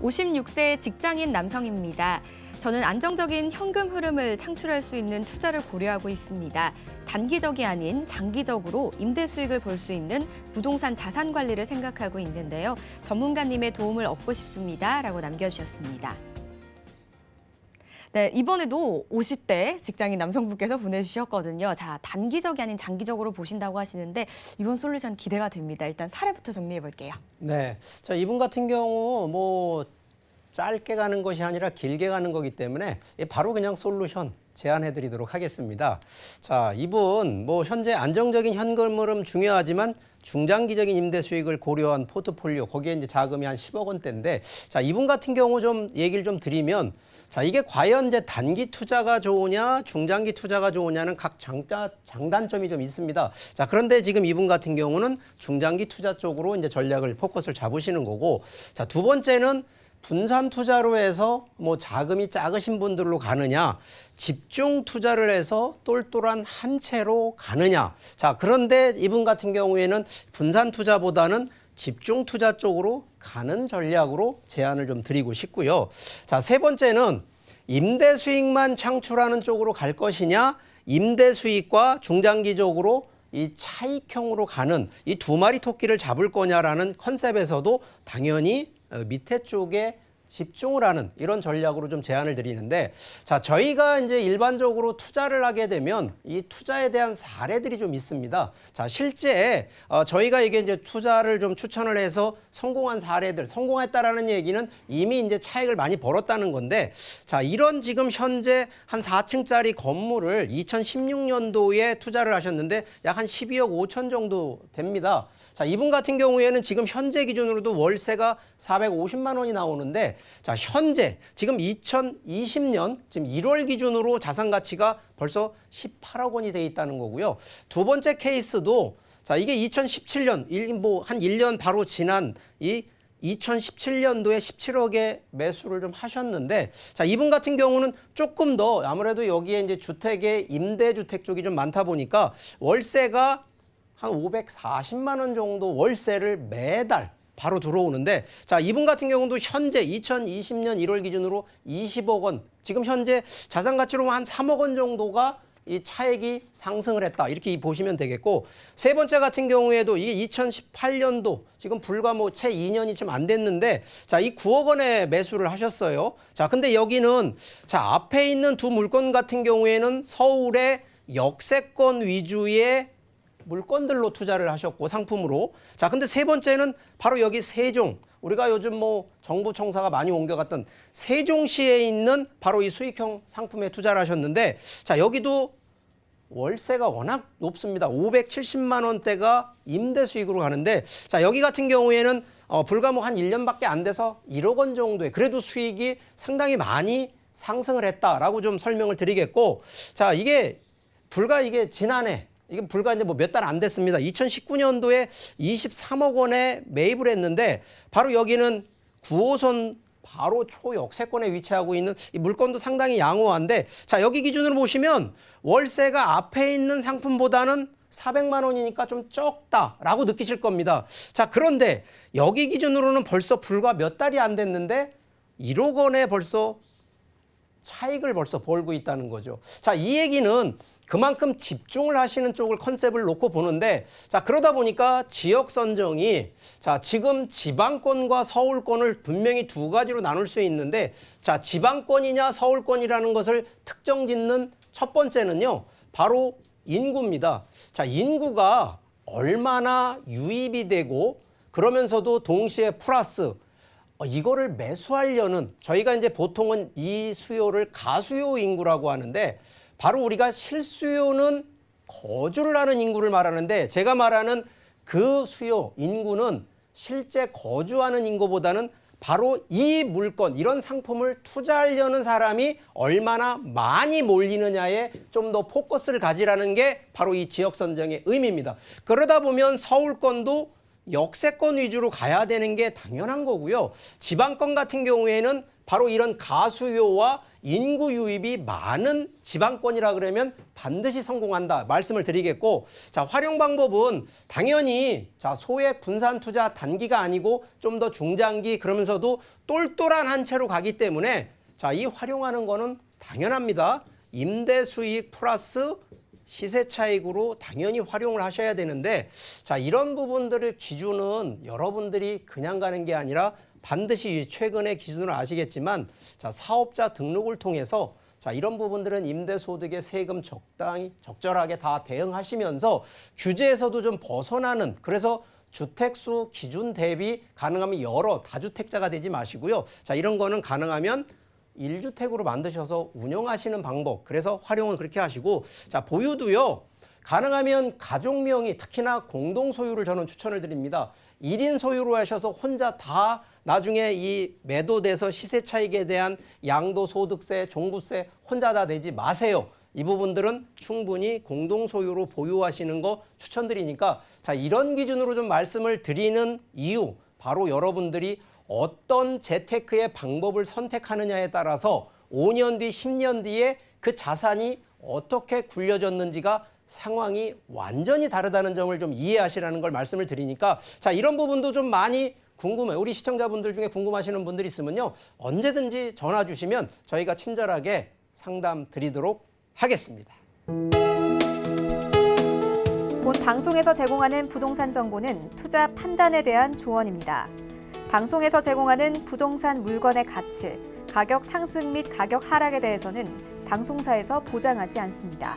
56세 직장인 남성입니다. 저는 안정적인 현금 흐름을 창출할 수 있는 투자를 고려하고 있습니다. 단기적이 아닌 장기적으로 임대 수익을 볼 수 있는 부동산 자산 관리를 생각하고 있는데요. 전문가님의 도움을 얻고 싶습니다. 라고 남겨주셨습니다. 네, 이번에도 50대 직장인 남성분께서 보내주셨거든요. 자, 단기적이 아닌 장기적으로 보신다고 하시는데 이번 솔루션 기대가 됩니다. 일단 사례부터 정리해 볼게요. 네, 자 이분 같은 경우 뭐 짧게 가는 것이 아니라 길게 가는 거기 때문에 바로 그냥 솔루션 제안해드리도록 하겠습니다. 자, 이분 뭐 현재 안정적인 현금 흐름 중요하지만 중장기적인 임대 수익을 고려한 포트폴리오 거기에 이제 자금이 한 10억 원대인데, 자 이분 같은 경우 좀 얘기를 좀 드리면, 자 이게 과연 이제 단기 투자가 좋으냐 중장기 투자가 좋으냐는 각 장단점이 좀 있습니다. 자 그런데 지금 이분 같은 경우는 중장기 투자 쪽으로 이제 전략을 포커스를 잡으시는 거고, 자 두 번째는 분산 투자로 해서 뭐 자금이 작으신 분들로 가느냐, 집중 투자를 해서 똘똘한 한 채로 가느냐. 자, 그런데 이분 같은 경우에는 분산 투자보다는 집중 투자 쪽으로 가는 전략으로 제안을 좀 드리고 싶고요. 자, 세 번째는 임대 수익만 창출하는 쪽으로 갈 것이냐, 임대 수익과 중장기적으로 이 차익형으로 가는 이 두 마리 토끼를 잡을 거냐라는 컨셉에서도 당연히 밑에 쪽에 집중을 하는 이런 전략으로 좀 제안을 드리는데, 자 저희가 이제 일반적으로 투자를 하게 되면 이 투자에 대한 사례들이 좀 있습니다. 자 실제 저희가 이게 이제 투자를 좀 추천을 해서 성공한 사례들, 성공했다라는 얘기는 이미 이제 차익을 많이 벌었다는 건데, 자 이런 지금 현재 한 4층짜리 건물을 2016년도에 투자를 하셨는데 약 한 12억 5천 정도 됩니다. 자 이분 같은 경우에는 지금 현재 기준으로도 월세가 450만 원이 나오는데, 자 현재 지금 2020년 지금 1월 기준으로 자산 가치가 벌써 18억 원이 돼 있다는 거고요. 두 번째 케이스도 자 이게 2017년 한 1년 바로 지난 이 2017년도에 17억에 매수를 좀 하셨는데, 자 이분 같은 경우는 조금 더 아무래도 여기에 이제 주택의 임대주택 쪽이 좀 많다 보니까 월세가 한 540만 원 정도 월세를 매달 바로 들어오는데, 자 이분 같은 경우도 현재 2020년 1월 기준으로 20억 원, 지금 현재 자산 가치로 한 3억 원 정도가 이 차액이 상승을 했다, 이렇게 보시면 되겠고, 세 번째 같은 경우에도 이게 2018년도 지금 불과 뭐 채 2년이 좀 안 됐는데, 자 이 9억 원에 매수를 하셨어요. 자 근데 여기는 자 앞에 있는 두 물건 같은 경우에는 서울의 역세권 위주의 물건들로 투자를 하셨고 상품으로, 자 근데 세 번째는 바로 여기 세종, 우리가 요즘 뭐 정부 청사가 많이 옮겨갔던 세종시에 있는 바로 이 수익형 상품에 투자를 하셨는데, 자 여기도 월세가 워낙 높습니다. 570만 원대가 임대 수익으로 가는데, 자 여기 같은 경우에는 불과 뭐 한 1년밖에 안 돼서 1억 원 정도의 그래도 수익이 상당히 많이 상승을 했다라고 좀 설명을 드리겠고, 자 이게 지난해 이게 불과 이제 뭐 몇 달 안 됐습니다. 2019년도에 23억 원에 매입을 했는데, 바로 여기는 9호선 바로 초역세권에 위치하고 있는 이 물건도 상당히 양호한데, 자 여기 기준으로 보시면 월세가 앞에 있는 상품보다는 400만 원이니까 좀 적다라고 느끼실 겁니다. 자 그런데 여기 기준으로는 벌써 불과 몇 달이 안 됐는데 1억 원에 벌써 차익을 벌써 벌고 있다는 거죠. 자, 이 얘기는 그만큼 집중을 하시는 쪽을 컨셉을 놓고 보는데, 자, 그러다 보니까 지역 선정이 자, 지금 지방권과 서울권을 분명히 두 가지로 나눌 수 있는데, 자, 지방권이냐 서울권이라는 것을 특정 짓는 첫 번째는요, 바로 인구입니다. 자, 인구가 얼마나 유입이 되고 그러면서도 동시에 플러스 이거를 매수하려는, 저희가 이제 보통은 이 수요를 가수요 인구라고 하는데, 바로 우리가 실수요는 거주를 하는 인구를 말하는데, 제가 말하는 그 수요 인구는 실제 거주하는 인구보다는 바로 이 물건, 이런 상품을 투자하려는 사람이 얼마나 많이 몰리느냐에 좀 더 포커스를 가지라는 게 바로 이 지역 선정의 의미입니다. 그러다 보면 서울권도 역세권 위주로 가야 되는 게 당연한 거고요. 지방권 같은 경우에는 바로 이런 가수요와 인구 유입이 많은 지방권이라 그러면 반드시 성공한다 말씀을 드리겠고, 자, 활용 방법은 당연히 자, 소액 분산 투자 단기가 아니고 좀 더 중장기, 그러면서도 똘똘한 한 채로 가기 때문에 자, 이 활용하는 거는 당연합니다. 임대 수익 플러스 시세 차익으로 당연히 활용을 하셔야 되는데, 자, 이런 부분들을 기준은 여러분들이 그냥 가는 게 아니라 반드시 최근의 기준을 아시겠지만, 자, 사업자 등록을 통해서 자, 이런 부분들은 임대소득의 세금 적절하게 다 대응하시면서 규제에서도 좀 벗어나는, 그래서 주택수 기준 대비 가능하면 여러 다주택자가 되지 마시고요. 자, 이런 거는 가능하면 1주택으로 만드셔서 운영하시는 방법, 그래서 활용을 그렇게 하시고, 자, 보유도요. 가능하면 가족 명의, 특히나 공동 소유를 저는 추천을 드립니다. 1인 소유로 하셔서 혼자 다 나중에 이 매도돼서 시세 차익에 대한 양도소득세, 종부세 혼자 다 내지 마세요. 이 부분들은 충분히 공동 소유로 보유하시는 거 추천드리니까, 자, 이런 기준으로 좀 말씀을 드리는 이유, 바로 여러분들이 어떤 재테크의 방법을 선택하느냐에 따라서 5년 뒤, 10년 뒤에 그 자산이 어떻게 굴려졌는지가 상황이 완전히 다르다는 점을 좀 이해하시라는 걸 말씀을 드리니까, 자, 이런 부분도 좀 많이 궁금해요. 우리 시청자분들 중에 궁금하시는 분들이 있으면요, 언제든지 전화 주시면 저희가 친절하게 상담 드리도록 하겠습니다. 본 방송에서 제공하는 부동산 정보는 투자 판단에 대한 조언입니다. 방송에서 제공하는 부동산 물건의 가치, 가격 상승 및 가격 하락에 대해서는 방송사에서 보장하지 않습니다.